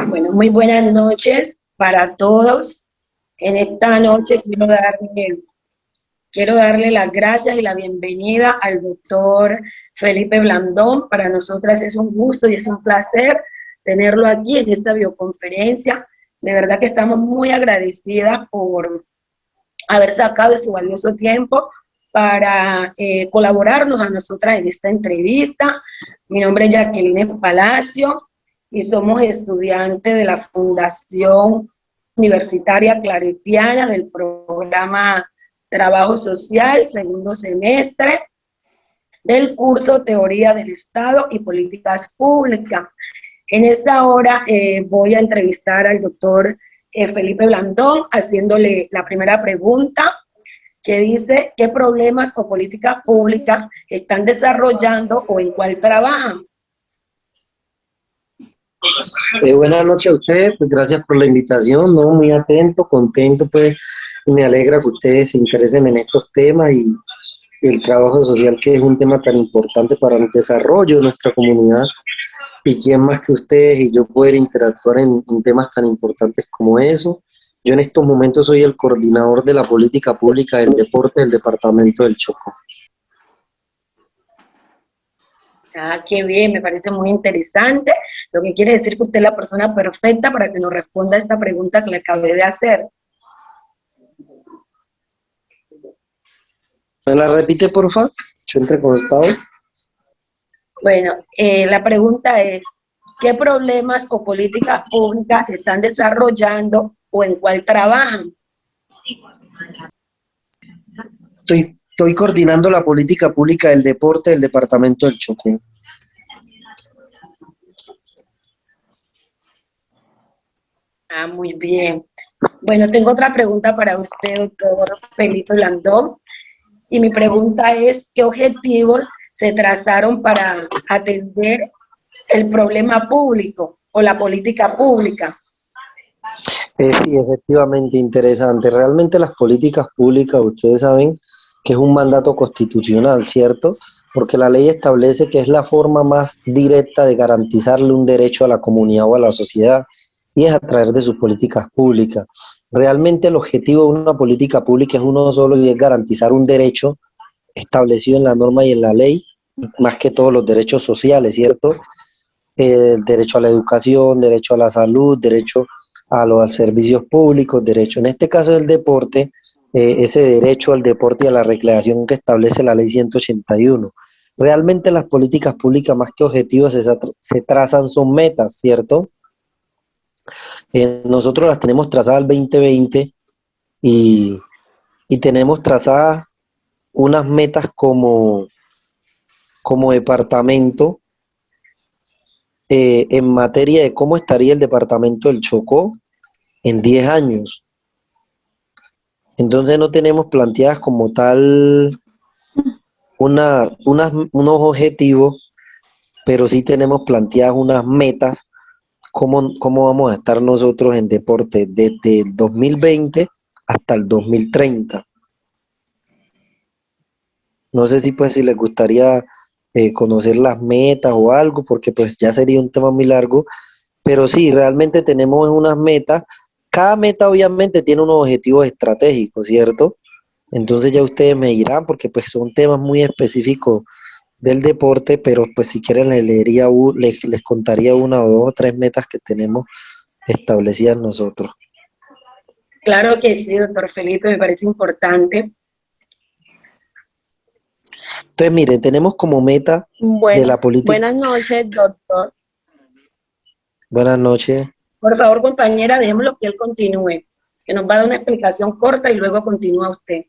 Bueno, muy buenas noches para todos. En esta noche quiero darle las gracias y la bienvenida al doctor Felipe Blandón. Para nosotras es un gusto y es un placer tenerlo aquí en esta videoconferencia. De verdad que estamos muy agradecidas por haber sacado su valioso tiempo para colaborarnos a nosotras en esta entrevista. Mi nombre es Jacqueline Palacio y somos estudiantes de la Fundación Universitaria Claretiana del programa Trabajo Social, segundo semestre, del curso Teoría del Estado y Políticas Públicas. En esta hora voy a entrevistar al doctor Felipe Blandón, haciéndole la primera pregunta, que dice qué problemas o políticas públicas están desarrollando o en cuál trabajan. Buenas noches a ustedes, pues gracias por la invitación, ¿no? Muy atento, contento, pues, y me alegra que ustedes se interesen en estos temas y el trabajo social, que es un tema tan importante para el desarrollo de nuestra comunidad. Y quién más que ustedes y yo poder interactuar en temas tan importantes como eso. Yo en estos momentos soy el coordinador de la política pública del deporte del departamento del Chocó. Ah, qué bien, me parece muy interesante, lo que quiere decir que usted es la persona perfecta para que nos responda a esta pregunta que le acabé de hacer. ¿Me la repite, por favor? Yo entrecortado. Bueno, la pregunta es, ¿qué problemas o políticas públicas están desarrollando o en cuál trabajan? Estoy coordinando la política pública del deporte del departamento del Chocó. Ah, muy bien. Bueno, tengo otra pregunta para usted, doctor Felipe Blandón. Y mi pregunta es, ¿qué objetivos se trazaron para atender el problema público o la política pública? Sí, efectivamente, interesante. Realmente las políticas públicas, ustedes saben que es un mandato constitucional, ¿cierto? Porque la ley establece que es la forma más directa de garantizarle un derecho a la comunidad o a la sociedad, y es a través de sus políticas públicas. Realmente el objetivo de una política pública es uno solo, y es garantizar un derecho establecido en la norma y en la ley, más que todos los derechos sociales, ¿cierto? El derecho a la educación, derecho a la salud, derecho a los servicios públicos, derecho, en este caso del deporte, ese derecho al deporte y a la recreación que establece la ley 181. Realmente las políticas públicas, más que objetivos, se trazan, son metas, ¿cierto? Nosotros las tenemos trazadas al 2020 y, y tenemos trazadas unas metas como departamento, en materia de cómo estaría el departamento del Chocó en 10 años. Entonces no tenemos planteadas como tal unos objetivos, pero sí tenemos planteadas unas metas, cómo vamos a estar nosotros en deporte desde el 2020 hasta el 2030. No sé si les gustaría conocer las metas o algo, porque pues ya sería un tema muy largo, pero sí, realmente tenemos unas metas. Cada meta obviamente tiene unos objetivos estratégicos, ¿cierto? Entonces ya ustedes me dirán, porque pues son temas muy específicos del deporte, pero pues si quieren les contaría una o dos o tres metas que tenemos establecidas nosotros. Claro que sí, doctor Felipe, me parece importante. Entonces, miren, tenemos como meta de Bueno, la política. buenas noches, doctor. Buenas noches. Por favor, compañera, dejémoslo que él continúe, que nos va a dar una explicación corta y luego continúa usted.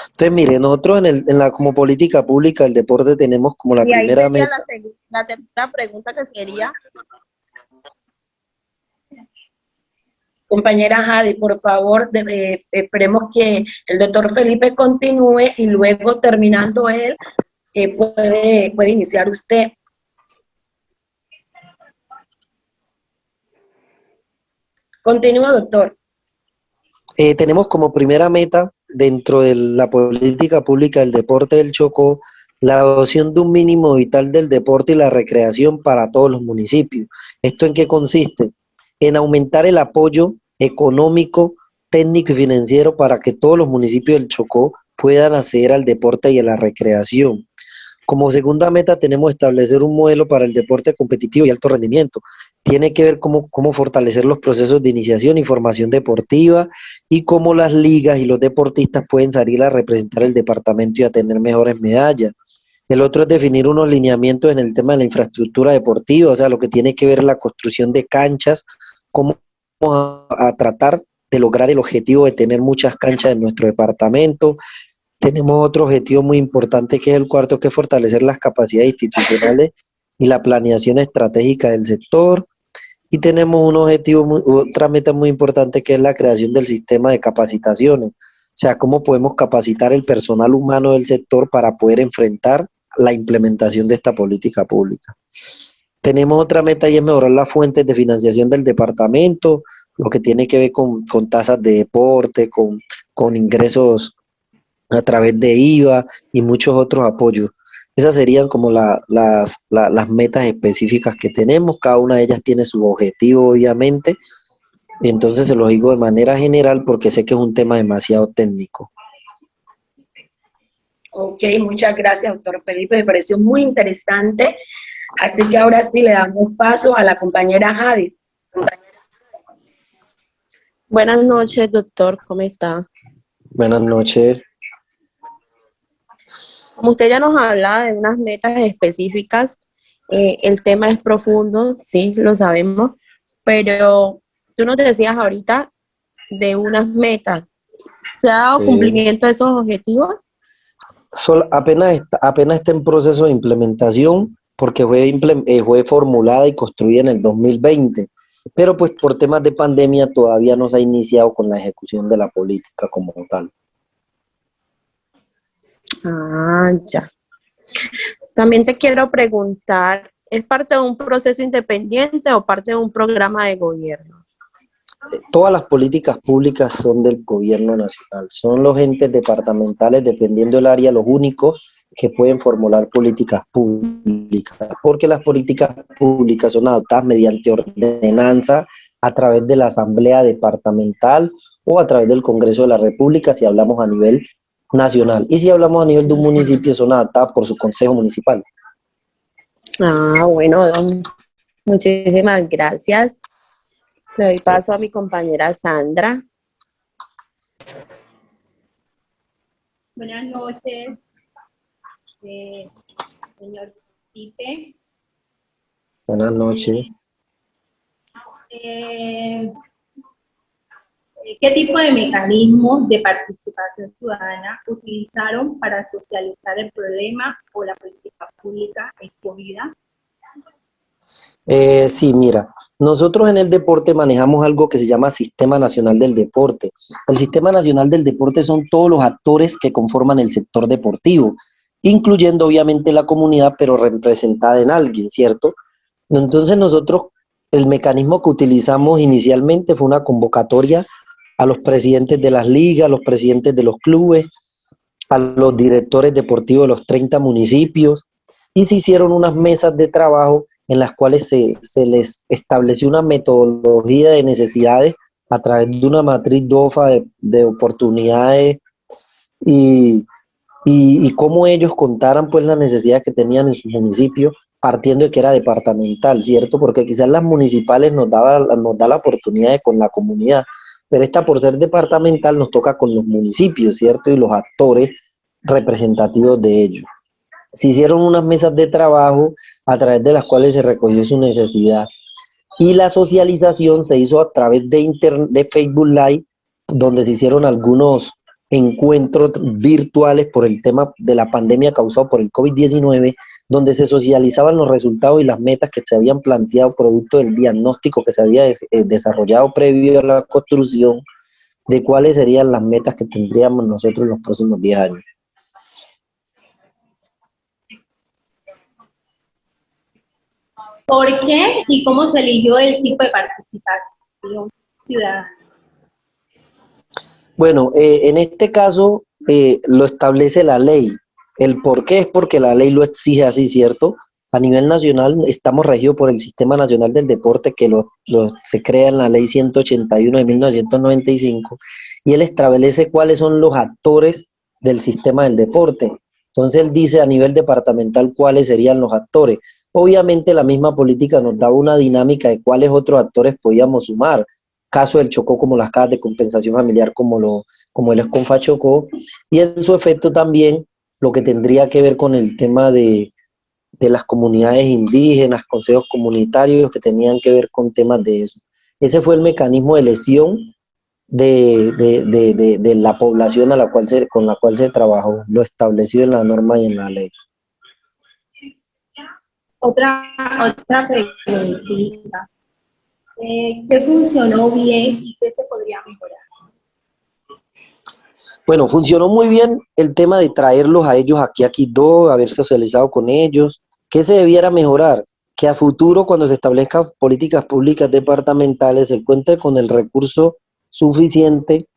Entonces, mire, nosotros como política pública del deporte tenemos como la Y ahí primera sería meta. la tercera pregunta, que sería, Compañera Jadi, por favor, esperemos que el doctor Felipe continúe y luego, terminando él, puede iniciar usted. Continúa, doctor. Tenemos como primera meta dentro de la política pública del deporte del Chocó la adopción de un mínimo vital del deporte y la recreación para todos los municipios. ¿Esto en qué consiste? En aumentar el apoyo económico, técnico y financiero para que todos los municipios del Chocó puedan acceder al deporte y a la recreación. Como segunda meta tenemos establecer un modelo para el deporte competitivo y alto rendimiento. Tiene que ver cómo fortalecer los procesos de iniciación y formación deportiva y cómo las ligas y los deportistas pueden salir a representar el departamento y a tener mejores medallas. El otro es definir unos lineamientos en el tema de la infraestructura deportiva, o sea, lo que tiene que ver la construcción de canchas, cómo vamos a tratar de lograr el objetivo de tener muchas canchas en nuestro departamento. Tenemos otro objetivo muy importante que es el cuarto, que es fortalecer las capacidades institucionales y la planeación estratégica del sector. Y tenemos un objetivo, otra meta muy importante que es la creación del sistema de capacitaciones. O sea, cómo podemos capacitar el personal humano del sector para poder enfrentar la implementación de esta política pública. Tenemos otra meta y es mejorar las fuentes de financiación del departamento, lo que tiene que ver con tasas de deporte, con ingresos a través de IVA y muchos otros apoyos. Esas serían como las metas específicas que tenemos, cada una de ellas tiene su objetivo, obviamente, y entonces se los digo de manera general porque sé que es un tema demasiado técnico. Ok, muchas gracias, doctor Felipe, me pareció muy interesante, así que ahora sí le damos paso a la compañera Jadi. Buenas noches, doctor, ¿cómo está? Buenas noches. Como usted ya nos habla de unas metas específicas, el tema es profundo, sí, lo sabemos, pero tú nos decías ahorita de unas metas. ¿Se ha dado cumplimiento a esos objetivos? Apenas está en proceso de implementación porque fue formulada y construida en el 2020, pero pues por temas de pandemia todavía no se ha iniciado con la ejecución de la política como tal. Ah, ya. También te quiero preguntar, ¿es parte de un proceso independiente o parte de un programa de gobierno? Todas las políticas públicas son del gobierno nacional, son los entes departamentales, dependiendo del área, los únicos que pueden formular políticas públicas, porque las políticas públicas son adoptadas mediante ordenanza a través de la Asamblea Departamental o a través del Congreso de la República, si hablamos a nivel nacional. Y si hablamos a nivel de un municipio, son adaptadas por su consejo municipal. Ah, bueno, muchísimas gracias. Le doy paso a mi compañera Sandra. Buenas noches, señor Pipe. Buenas noches. ¿Qué tipo de mecanismos de participación ciudadana utilizaron para socializar el problema o la política pública escogida? Sí, mira, nosotros en el deporte manejamos algo que se llama Sistema Nacional del Deporte. El Sistema Nacional del Deporte son todos los actores que conforman el sector deportivo, incluyendo obviamente la comunidad, pero representada en alguien, ¿cierto? Entonces nosotros, el mecanismo que utilizamos inicialmente fue una convocatoria a los presidentes de las ligas, a los presidentes de los clubes, a los directores deportivos de los 30 municipios, y se hicieron unas mesas de trabajo en las cuales se les estableció una metodología de necesidades a través de una matriz DOFA de oportunidades y cómo ellos contaran pues las necesidades que tenían en su municipio, partiendo de que era departamental, ¿cierto? Porque quizás las municipales nos da la oportunidad de con la comunidad, pero esta por ser departamental nos toca con los municipios, ¿cierto? Y los actores representativos de ellos. Se hicieron unas mesas de trabajo a través de las cuales se recogió su necesidad y la socialización se hizo a través de Facebook Live, donde se hicieron algunos encuentros virtuales por el tema de la pandemia causado por el COVID-19, donde se socializaban los resultados y las metas que se habían planteado producto del diagnóstico que se había desarrollado previo a la construcción de cuáles serían las metas que tendríamos nosotros en los próximos 10 años. ¿Por qué y cómo se eligió el tipo de participación ciudadana? Bueno, en este caso lo establece la ley. El por qué es porque la ley lo exige así, ¿cierto? A nivel nacional estamos regidos por el Sistema Nacional del Deporte que se crea en la Ley 181 de 1995 y él establece cuáles son los actores del sistema del deporte. Entonces él dice a nivel departamental cuáles serían los actores. Obviamente la misma política nos daba una dinámica de cuáles otros actores podíamos sumar. Caso del Chocó como las cajas de compensación familiar como el Esconfa Chocó y en su efecto también lo que tendría que ver con el tema de las comunidades indígenas, consejos comunitarios que tenían que ver con temas de eso. Ese fue el mecanismo de elección de la población con la cual se trabajó, lo establecido en la norma y en la ley. Otra preguntita. ¿Qué funcionó bien y qué se podría mejorar? Bueno, funcionó muy bien el tema de traerlos a ellos aquí a Quito, haber socializado con ellos. ¿Qué se debiera mejorar? Que a futuro, cuando se establezcan políticas públicas departamentales, se cuente con el recurso suficiente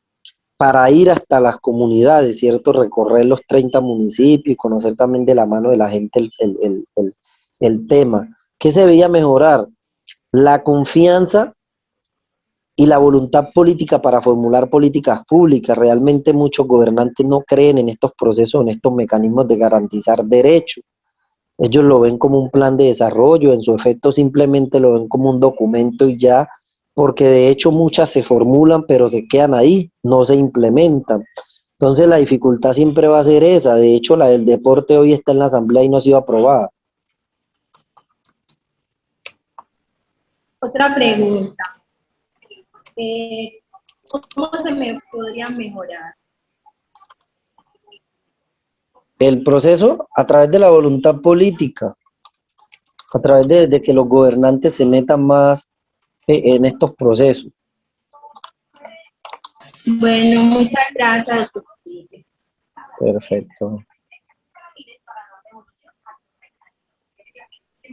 para ir hasta las comunidades, ¿cierto? Recorrer los 30 municipios y conocer también de la mano de la gente el tema. ¿Qué se debía mejorar? La confianza y la voluntad política para formular políticas públicas. Realmente muchos gobernantes no creen en estos procesos, en estos mecanismos de garantizar derechos. Ellos lo ven como un plan de desarrollo, en su efecto simplemente lo ven como un documento y ya, porque de hecho muchas se formulan pero se quedan ahí, no se implementan. Entonces la dificultad siempre va a ser esa. De hecho la del deporte hoy está en la asamblea y no ha sido aprobada. Otra pregunta. ¿Cómo se me podría mejorar? El proceso a través de la voluntad política, a través de que los gobernantes se metan más en estos procesos. Bueno, muchas gracias. Perfecto.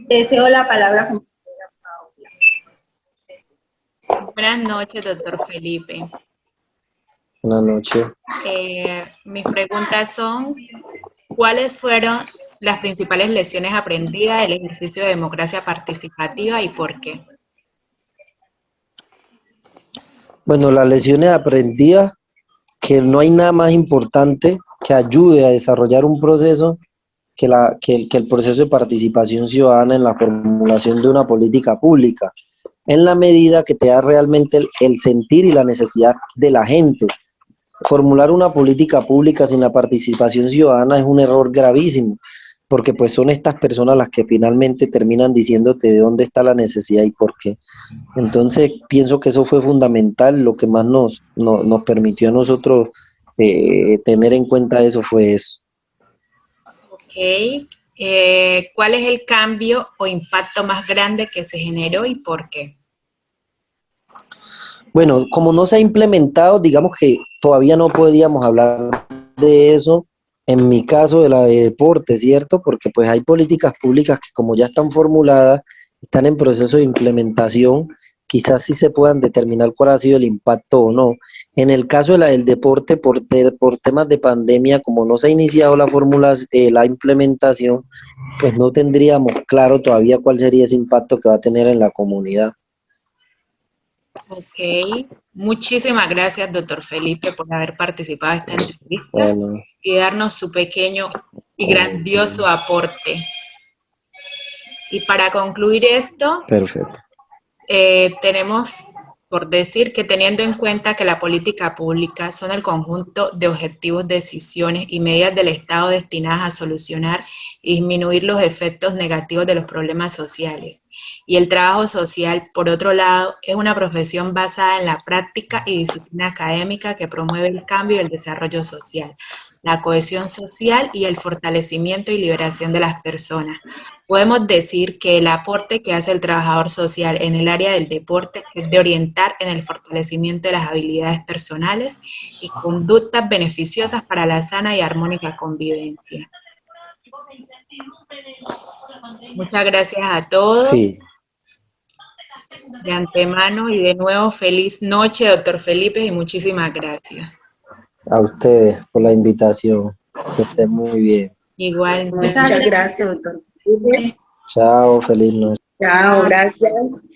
Deseo la palabra con Buenas noches, doctor Felipe. Buenas noches. Mis preguntas son, ¿cuáles fueron las principales lecciones aprendidas del ejercicio de democracia participativa y por qué? Bueno, las lecciones aprendidas, que no hay nada más importante que ayude a desarrollar un proceso que el proceso de participación ciudadana en la formulación de una política pública, en la medida que te da realmente el sentir y la necesidad de la gente. Formular una política pública sin la participación ciudadana es un error gravísimo, porque pues son estas personas las que finalmente terminan diciéndote de dónde está la necesidad y por qué. Entonces pienso que eso fue fundamental, lo que más nos permitió a nosotros tener en cuenta eso fue eso. Ok. ¿Cuál es el cambio o impacto más grande que se generó y por qué? Bueno, como no se ha implementado, digamos que todavía no podríamos hablar de eso, en mi caso de la de deporte, ¿cierto? Porque pues hay políticas públicas que como ya están formuladas, están en proceso de implementación, quizás sí se puedan determinar cuál ha sido el impacto o no. En el caso de la del deporte, por temas de pandemia, como no se ha iniciado la implementación, pues no tendríamos claro todavía cuál sería ese impacto que va a tener en la comunidad. Ok, muchísimas gracias, doctor Felipe, por haber participado en esta entrevista Bueno, y darnos su pequeño y grandioso aporte. Y para concluir esto, perfecto. tenemos por decir que teniendo en cuenta que la política pública son el conjunto de objetivos, decisiones y medidas del Estado destinadas a solucionar y disminuir los efectos negativos de los problemas sociales. Y el trabajo social, por otro lado, es una profesión basada en la práctica y disciplina académica que promueve el cambio y el desarrollo social, la cohesión social y el fortalecimiento y liberación de las personas. Podemos decir que el aporte que hace el trabajador social en el área del deporte es de orientar en el fortalecimiento de las habilidades personales y conductas beneficiosas para la sana y armónica convivencia. Muchas gracias a todos. Sí. De antemano y de nuevo feliz noche, doctor Felipe, y muchísimas gracias. A ustedes por la invitación. Que estén muy bien. Igual. Muchas gracias, doctor. Chao, feliz noche. Chao, gracias.